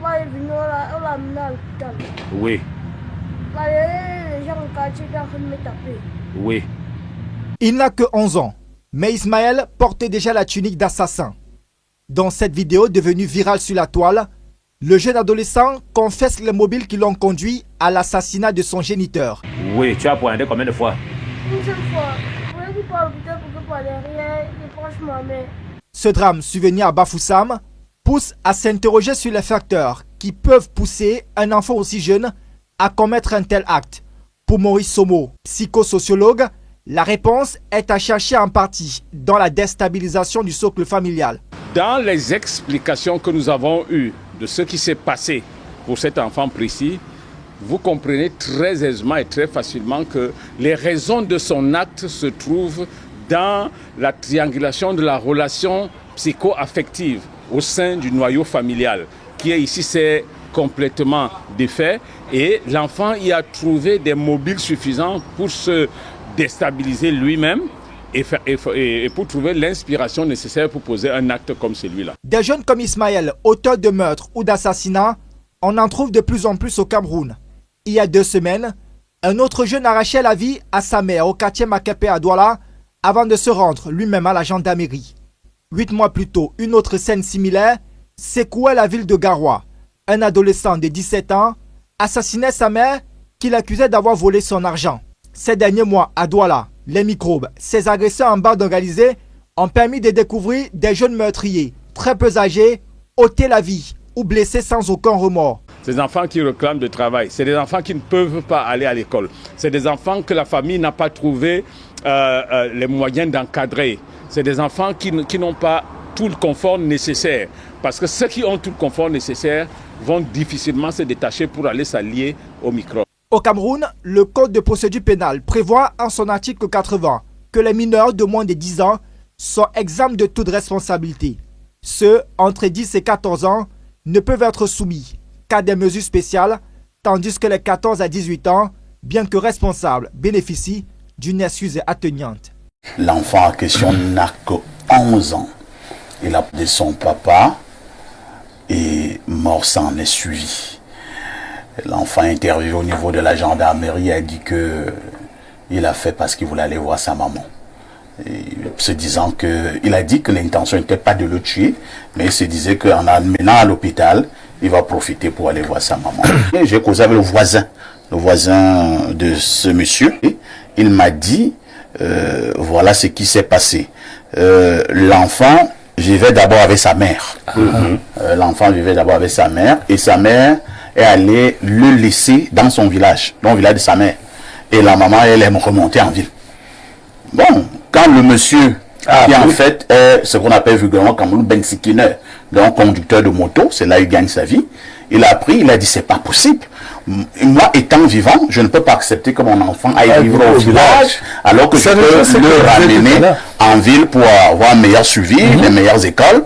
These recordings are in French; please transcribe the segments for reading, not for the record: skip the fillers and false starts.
papa est venu, on l'a amené à l'hôpital. Oui. Là, les gens au quartier étaient en train de me taper. Oui. Il n'a que 11 ans, mais Ismaël portait déjà la tunique d'assassin. Dans cette vidéo devenue virale sur la toile, le jeune adolescent confesse les mobiles qui l'ont conduit à l'assassinat de son géniteur. Oui, tu as pointé combien de fois? Une seule fois. Je voulais qu'il parle à l'hôpital pour que par derrière, il proche ma mère. Ce drame survenu à Bafoussam pousse à s'interroger sur les facteurs qui peuvent pousser un enfant aussi jeune à commettre un tel acte. Pour Maurice Somo, psychosociologue, la réponse est à chercher en partie dans la déstabilisation du socle familial. Dans les explications que nous avons eues de ce qui s'est passé pour cet enfant précis, vous comprenez très aisément et très facilement que les raisons de son acte se trouvent dans la triangulation de la relation psycho-affective au sein du noyau familial, qui est ici c'est complètement défait, et l'enfant y a trouvé des mobiles suffisants pour se déstabiliser lui-même et pour trouver l'inspiration nécessaire pour poser un acte comme celui-là. Des jeunes comme Ismaël, auteurs de meurtres ou d'assassinats, on en trouve de plus en plus au Cameroun. Il y a 2 semaines, un autre jeune arrachait la vie à sa mère au quartier Maképé à Douala avant de se rendre lui-même à la gendarmerie. 8 mois plus tôt, une autre scène similaire secouait la ville de Garoua. Un adolescent de 17 ans assassinait sa mère qu'il accusait d'avoir volé son argent. Ces derniers mois, à Douala, les microbes, ces agresseurs en bande organisée ont permis de découvrir des jeunes meurtriers, très peu âgés, ôter la vie ou blessés sans aucun remords. Ces enfants qui réclament du travail, c'est des enfants qui ne peuvent pas aller à l'école. C'est des enfants que la famille n'a pas trouvé les moyens d'encadrer. C'est des enfants qui n'ont pas tout le confort nécessaire. Parce que ceux qui ont tout le confort nécessaire vont difficilement se détacher pour aller s'allier aux microbes. Au Cameroun, le Code de procédure pénale prévoit en son article 80 que les mineurs de moins de 10 ans sont exempts de toute responsabilité. Ceux entre 10 et 14 ans ne peuvent être soumis qu'à des mesures spéciales, tandis que les 14 à 18 ans, bien que responsables, bénéficient d'une excuse attenante. L'enfant en question n'a que 11 ans. Il a appelé son papa et mort s'en est suivi. L'enfant interviewé au niveau de la gendarmerie a dit que il a fait parce qu'il voulait aller voir sa maman. Et se disant que, il a dit que l'intention n'était pas de le tuer, mais il se disait qu'en l'amenant à l'hôpital, il va profiter pour aller voir sa maman. J'ai causé avec le voisin de ce monsieur. Et il m'a dit, voilà ce qui s'est passé. L'enfant vivait d'abord avec sa mère. L'enfant vivait d'abord avec sa mère et sa mère est allée le laisser dans son village, dans le village de sa mère. Et la maman, elle est remontée en ville. Bon, quand le monsieur, qui en fait est ce qu'on appelle vulgairement comme un bensikiner, donc conducteur de moto, c'est là il gagne sa vie, il a appris, il a dit c'est pas possible. Moi, étant vivant, je ne peux pas accepter que mon enfant aille vivre au village, alors que je peux le ramener en ville pour avoir un meilleur suivi, les meilleures écoles.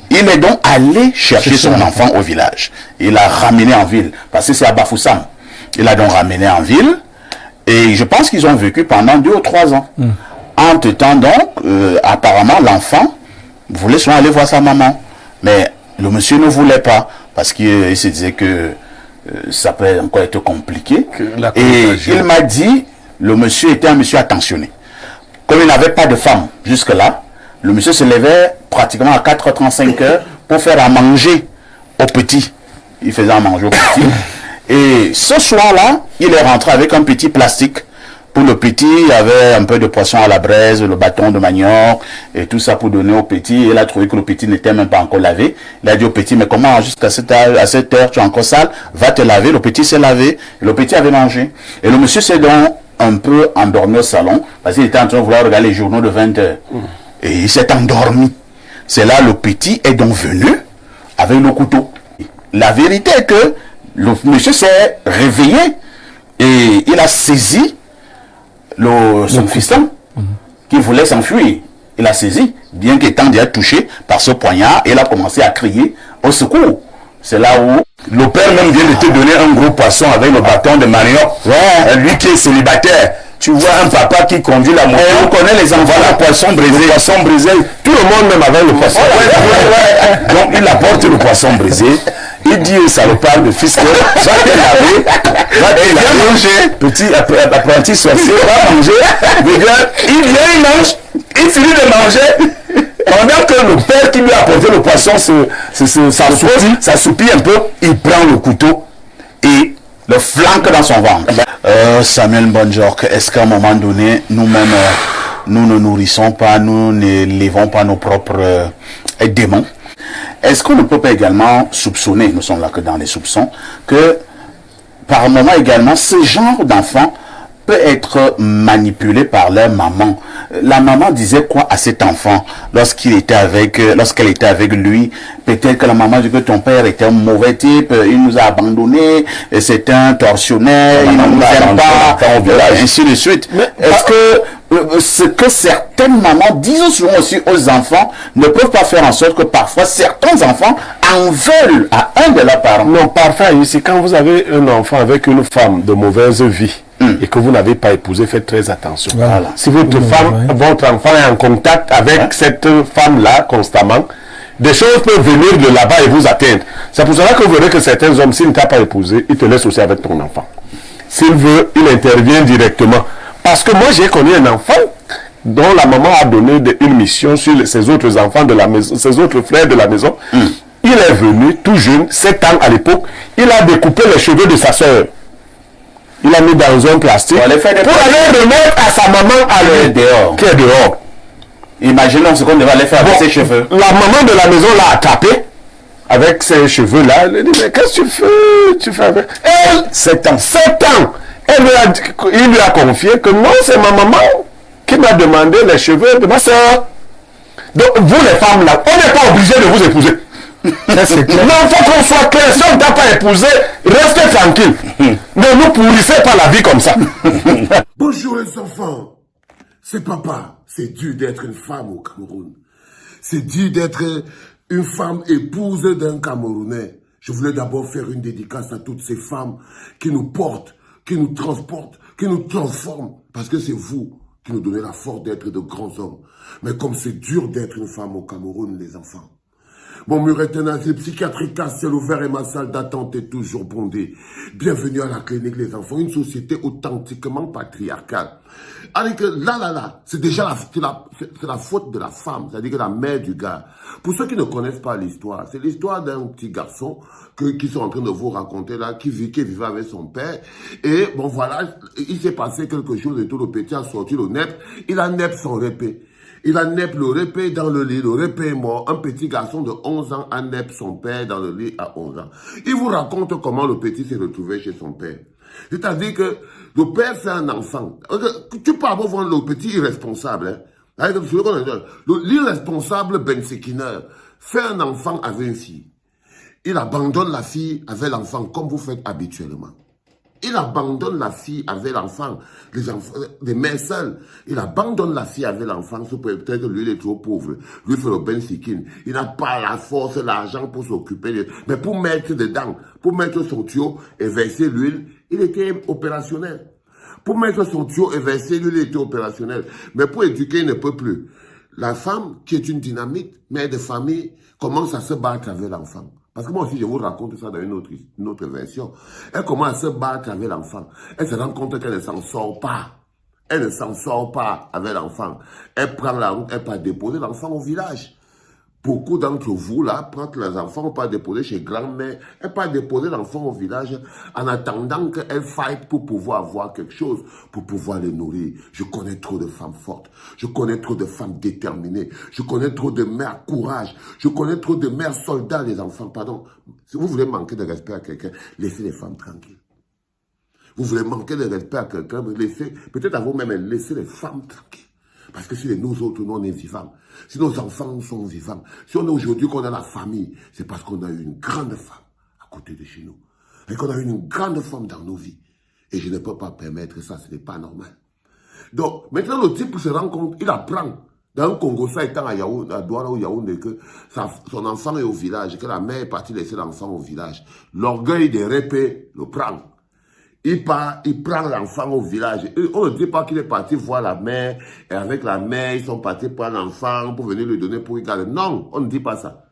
Il est donc allé chercher son enfant au village. Il l'a ramené en ville, parce que c'est à Bafoussam. Il l'a donc ramené en ville, et je pense qu'ils ont vécu pendant 2 ou 3 ans. Entre-temps, donc, apparemment, l'enfant voulait souvent aller voir sa maman. Mais le monsieur ne voulait pas, parce qu'il se disait que ça peut encore être compliqué. Et il m'a dit, le monsieur était un monsieur attentionné. Comme il n'avait pas de femme jusque-là, le monsieur se levait pratiquement à 4h35 pour faire à manger au petit. Il faisait à manger au petit. Et ce soir-là, il est rentré avec un petit plastique. Pour le petit, il y avait un peu de poisson à la braise, le bâton de manioc et tout ça pour donner au petit. Et il a trouvé que le petit n'était même pas encore lavé. Il a dit au petit, mais comment jusqu'à cette heure tu es encore sale? Va te laver. Le petit s'est lavé. Et le petit avait mangé. Et le monsieur s'est donc un peu endormi au salon parce qu'il était en train de vouloir regarder les journaux de 20h. Et il s'est endormi. C'est là le petit est donc venu avec le couteau. La vérité est que le monsieur s'est réveillé et il a saisi son fiston qui voulait s'enfuir. Il a saisi, bien qu'étant déjà touché par ce poignard, et il a commencé à crier au secours. C'est là où le père même vient de te donner un gros poisson avec le bâton de manioc. Ouais. Lui qui est célibataire. Tu vois un papa qui conduit la moto. On connaît les enfants. Voilà, poisson brisé. Le poisson brisé. Tout le monde même avec le poisson. Donc il apporte le poisson brisé. Il dit au salopard de fils que va te manger, petit apprenti sorcier, va manger. Il vient, il mange, il finit de manger. Pendant que le père qui lui a apporté le poisson s'assoupit un peu, il prend le couteau et le flanque dans son ventre. Samuel Bonjork, est-ce qu'à un moment donné, nous-mêmes, nous ne nourrissons pas, nous n'élevons pas nos propres démons? Est-ce qu'on ne peut pas également soupçonner, nous sommes là que dans les soupçons, que par moment également, ce genre d'enfant peut être manipulé par leur maman? La maman disait quoi à cet enfant lorsqu'elle était avec lui? Peut-être que la maman dit que ton père était un mauvais type, il nous a abandonnés, c'est un tortionnaire, il ne nous aime pas, ainsi de suite. Est-ce que ce que certaines mamans disent souvent aussi aux enfants ne peuvent pas faire en sorte que parfois certains enfants en veulent à un de leurs parents? Non, parfois, c'est quand vous avez un enfant avec une femme de mauvaise vie et que vous n'avez pas épousé, faites très attention. Voilà. Si votre enfant est en contact avec cette femme-là constamment, des choses peuvent venir de là-bas et vous atteindre. C'est pour cela que vous verrez que certains hommes, s'ils ne t'ont pas épousé, ils te laissent aussi avec ton enfant. S'il veut, il intervient directement. Parce que moi, j'ai connu un enfant dont la maman a donné une mission sur ses autres enfants de la maison, ses autres frères de la maison. Il est venu, tout jeune, 7 ans à l'époque, il a découpé les cheveux de sa soeur. Il a mis dans un plastique pour aller remettre à sa maman qui est dehors. Imaginons ce qu'on devait aller faire avec ses cheveux. La maman de la maison l'a attrapé avec ses cheveux-là. Elle dit, mais qu'est-ce que tu fais avec 7 ans. 7 ans. Il lui a confié que non, c'est ma maman qui m'a demandé les cheveux de ma soeur. Donc, vous les femmes là, on n'est pas obligé de vous épouser. Non, il faut qu'on soit clair. Si on ne t'a pas épousé, restez tranquille. Ne nous pourrissez pas la vie comme ça. Bonjour les enfants. C'est papa. C'est dur d'être une femme au Cameroun. C'est dur d'être une femme épouse d'un Camerounais. Je voulais d'abord faire une dédicace à toutes ces femmes qui nous portent, qui nous transportent, qui nous transforment. Parce que c'est vous qui nous donnez la force d'être de grands hommes. Mais comme c'est dur d'être une femme au Cameroun, les enfants. Mon mur est un asile psychiatrique à ciel ouvert et ma salle d'attente est toujours bondée. Bienvenue à la clinique, les enfants. Une société authentiquement patriarcale. Avec là, c'est déjà la faute de la femme, c'est-à-dire que la mère du gars. Pour ceux qui ne connaissent pas l'histoire, c'est l'histoire d'un petit garçon qui sont en train de vous raconter là, qui vivait avec son père. Et bon voilà, il s'est passé quelque chose et tout, le petit a sorti le nep, il a nep son répé. Il a nep le répé dans le lit, le répé est mort. Un petit garçon de 11 ans a nep son père dans le lit à 11 ans. Il vous raconte comment le petit s'est retrouvé chez son père. C'est-à-dire que le père fait un enfant. Tu peux avoir voir le petit irresponsable. Hein? L'irresponsable Ben Sekiner fait un enfant avec une fille. Il abandonne la fille avec l'enfant comme vous faites habituellement. Il abandonne la fille avec l'enfant, les mères seules. Il abandonne la fille avec l'enfant, peut-être que lui il est trop pauvre. Lui fait le Ben Sikin. Il n'a pas la force, l'argent pour s'occuper. Mais pour mettre dedans, pour mettre son tuyau et verser l'huile, il était opérationnel. Pour mettre son tuyau et verser l'huile, il était opérationnel. Mais pour éduquer, il ne peut plus. La femme, qui est une dynamite, mère de famille, commence à se battre avec l'enfant. Parce que moi aussi, je vous raconte ça dans une autre version. Elle commence à se battre avec l'enfant. Elle se rend compte qu'elle ne s'en sort pas. Elle ne s'en sort pas avec l'enfant. Elle prend la route, elle part déposer l'enfant au village. Beaucoup d'entre vous, là, prennent les enfants, pas déposer chez grand-mère, elle pas déposer l'enfant au village en attendant qu'elle fight pour pouvoir avoir quelque chose, pour pouvoir les nourrir. Je connais trop de femmes fortes. Je connais trop de femmes déterminées. Je connais trop de mères courage. Je connais trop de mères soldats, les enfants. Pardon. Si vous voulez manquer de respect à quelqu'un, laissez les femmes tranquilles. Vous voulez manquer de respect à quelqu'un, laissez, peut-être à vous-même, laissez les femmes tranquilles. Parce que si nous autres, nous, on est vivants, si nos enfants sont vivants, si on est aujourd'hui qu'on a la famille, c'est parce qu'on a eu une grande femme à côté de chez nous. Et qu'on a eu une grande femme dans nos vies. Et je ne peux pas permettre ça, ce n'est pas normal. Donc, maintenant, le type se rend compte, il apprend, dans un Congo, ça étant à Douala ou Yaoundé, que son enfant est au village, que la mère est partie laisser l'enfant au village. L'orgueil des répés le prend. Il prend l'enfant au village. On ne dit pas qu'il est parti voir la mère, et avec la mère, ils sont partis prendre l'enfant pour venir lui donner pour y garder. Non, on ne dit pas ça.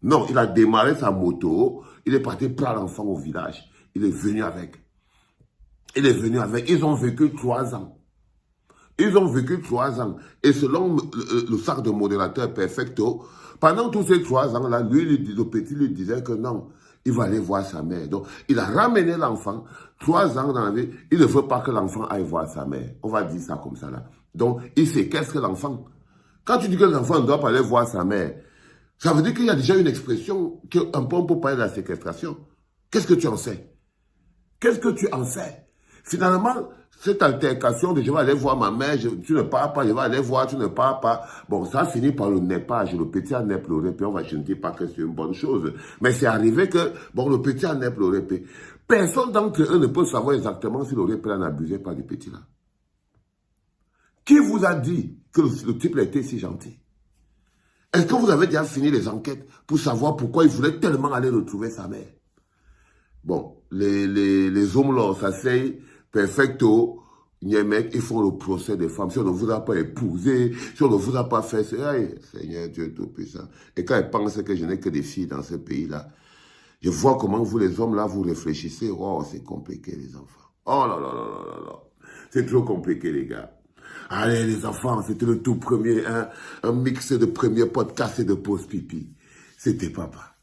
Non, il a démarré sa moto, il est parti prendre l'enfant au village. Il est venu avec. Il est venu avec. Ils ont vécu 3 ans. Ils ont vécu 3 ans. Et selon le sac de modérateur Perfecto, pendant tous ces 3 ans-là, lui, le petit lui disait que non, il va aller voir sa mère. Donc, il a ramené l'enfant 3 ans dans la vie. Il ne veut pas que l'enfant aille voir sa mère. On va dire ça comme ça là. Donc, il séquestre l'enfant. Quand tu dis que l'enfant ne doit pas aller voir sa mère, ça veut dire qu'il y a déjà une expression qu'un peu on peut parler de la séquestration. Qu'est-ce que tu en sais? Qu'est-ce que tu en sais? Finalement, cette altercation de je vais aller voir ma mère, tu ne pars pas, je vais aller voir, tu ne pars pas. Bon, ça finit par le neppage. Le petit a neppe le répé. Je ne dis pas que c'est une bonne chose. Mais c'est arrivé que, bon, le petit a neppe le répé. Personne d'entre eux ne peut savoir exactement si le répé en abusait pas du petit là. Qui vous a dit que le type était si gentil? Est-ce que vous avez déjà fini les enquêtes pour savoir pourquoi il voulait tellement aller retrouver sa mère? Bon, les hommes là, ça c'est Perfecto, Niemek, ils font le procès des femmes. Si on ne vous a pas épousé, si on ne vous a pas fait, c'est Seigneur Dieu Tout-Puissant. Et quand ils pensent que je n'ai que des filles dans ce pays-là, je vois comment vous les hommes là, vous réfléchissez. Oh, c'est compliqué les enfants. Oh là là là là là là. C'est trop compliqué les gars. Allez les enfants, c'était le tout premier, un mix de premier podcast et de pause pipi. C'était papa.